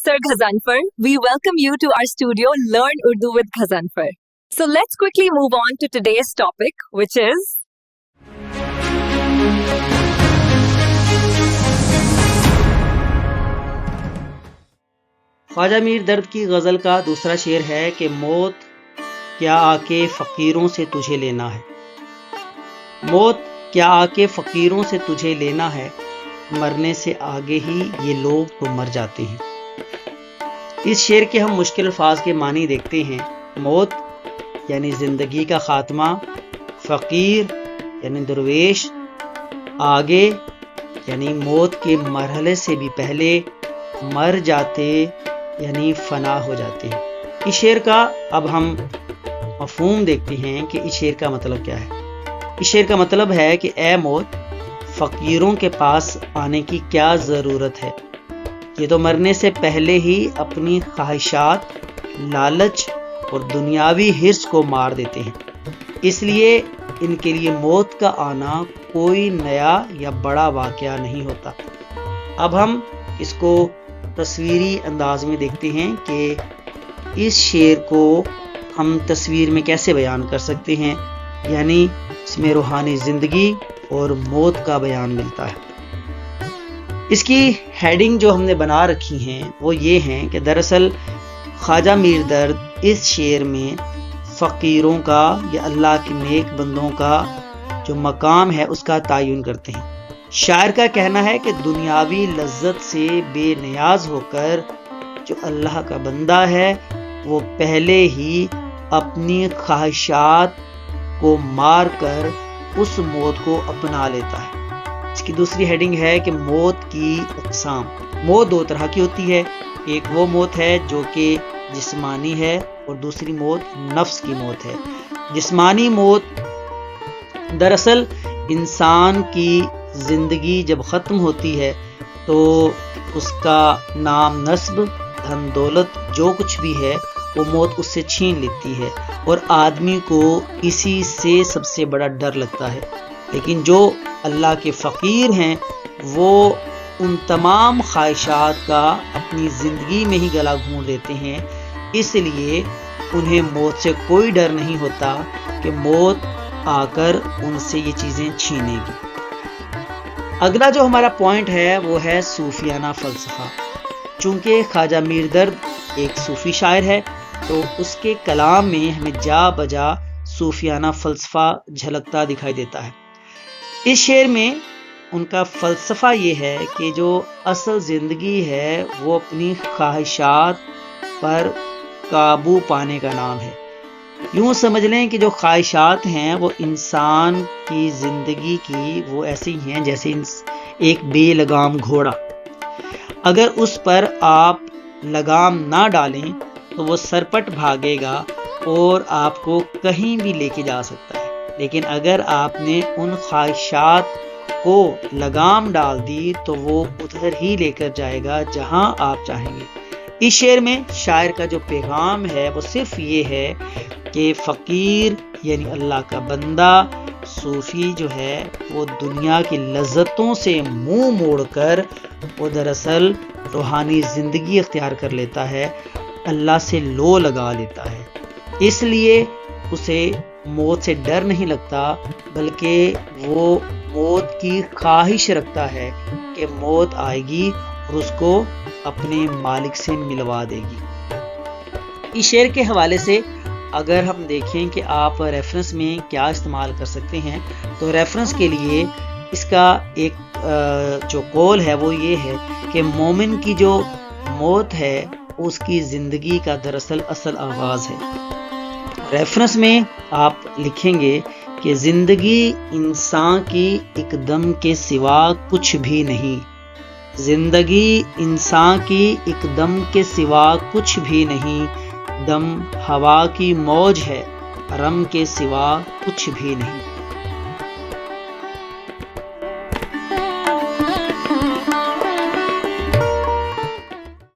Mr. Ghazanfar. We welcome you to our studio, Learn Urdu with Ghazanfar. So let's quickly move on to today's topic, which is Khwaja Mir दर्द की गज़ल का दूसरा शेर है कि मौत क्या आके फ़कीरों से तुझे लेना है। मौत क्या आके फ़कीरों से तुझे लेना है, मरने से आगे ही ये लोग तो मर जाते हैं। इस शेर के हम मुश्किल अल्फाज के मानी देखते हैं। मौत यानी ज़िंदगी का ख़ात्मा, फ़कीर यानी दरवेश, आगे यानी मौत के मरहले से भी पहले, मर जाते यानी फना हो जाते हैं। इस शेर का अब हम मफ़हूम देखते हैं कि इस शेर का मतलब क्या है। इस शेर का मतलब है कि ए मौत, फ़कीरों के पास आने की क्या ज़रूरत है। ये तो मरने से पहले ही अपनी ख्वाहिशात, लालच और दुनियावी हिर्स को मार देते हैं। इसलिए इनके लिए मौत का आना कोई नया या बड़ा वाक़या नहीं होता। अब हम इसको तस्वीरी अंदाज में देखते हैं कि इस शेर को हम तस्वीर में कैसे बयान कर सकते हैं, यानी इसमें रूहानी ज़िंदगी और मौत का बयान मिलता है। इसकी हेडिंग जो हमने बना रखी हैं वो ये हैं कि दरअसल ख्वाजा मीर दर्द इस शेर में फ़कीरों का या अल्लाह के नेक बंदों का जो मकाम है उसका तायुन करते हैं। शायर का कहना है कि दुनियावी लज्जत से बेनियाज होकर जो अल्लाह का बंदा है वो पहले ही अपनी ख्वाहिशात को मार कर उस मौत को अपना लेता है। इसकी दूसरी हेडिंग है कि मौत की अक़साम। मौत दो तरह की होती है, एक वो मौत है जो कि जिस्मानी है और दूसरी मौत नफ्स की मौत है। जिस्मानी मौत दरअसल इंसान की ज़िंदगी जब ख़त्म होती है तो उसका नाम, नस्ब, धन दौलत जो कुछ भी है वो मौत उससे छीन लेती है और आदमी को इसी से सबसे बड़ा डर लगता है। लेकिन जो अल्लाह के फ़कीर हैं वो उन तमाम ख्वाहिशात का अपनी ज़िंदगी में ही गला घूंट देते हैं, इसलिए उन्हें मौत से कोई डर नहीं होता कि मौत आकर उनसे ये चीज़ें छीनेगी। अगला जो हमारा पॉइंट है वो है सूफियाना फ़लसफ़ा। चूँकि ख्वाजा मीर दर्द एक सूफ़ी शायर है तो उसके कलाम में हमें जा बजा सूफियाना फ़लसफ़ा झलकता दिखाई देता है। इस शेर में उनका फ़लसफ़ा ये है कि जो असल ज़िंदगी है वो अपनी ख्वाहिशात पर काबू पाने का नाम है। यूँ समझ लें कि जो ख्वाहिशात हैं वो इंसान की ज़िंदगी की वो ऐसी ही हैं जैसे एक बेलगाम घोड़ा। अगर उस पर आप लगाम ना डालें तो वो सरपट भागेगा और आपको कहीं भी लेके जा सकता है। लेकिन अगर आपने उन ख्वाहिशात को लगाम डाल दी तो वो उधर ही लेकर जाएगा जहां आप चाहेंगे। इस शेर में शायर का जो पैगाम है वो सिर्फ ये है कि फ़कीर यानी अल्लाह का बंदा, सूफ़ी जो है वो दुनिया की लज्जतों से मुंह मोड़कर वो दरअसल रूहानी ज़िंदगी इख्तियार कर लेता है, अल्लाह से लो लगा लेता है। इसलिए उसे मौत से डर नहीं लगता, बल्कि वो मौत की ख्वाहिश रखता है कि मौत आएगी और उसको अपने मालिक से मिलवा देगी। इस शेर के हवाले से अगर हम देखें कि आप रेफरेंस में क्या इस्तेमाल कर सकते हैं, तो रेफरेंस के लिए इसका एक जो कौल है वो ये है कि मोमिन की जो मौत है उसकी ज़िंदगी का दरअसल असल आगाज़ है। रेफरेंस में आप लिखेंगे कि ज़िंदगी इंसान की एकदम के सिवा कुछ भी नहीं। ज़िंदगी इंसान की एकदम के सिवा कुछ भी नहीं, दम हवा की मौज है, रम के सिवा कुछ भी नहीं।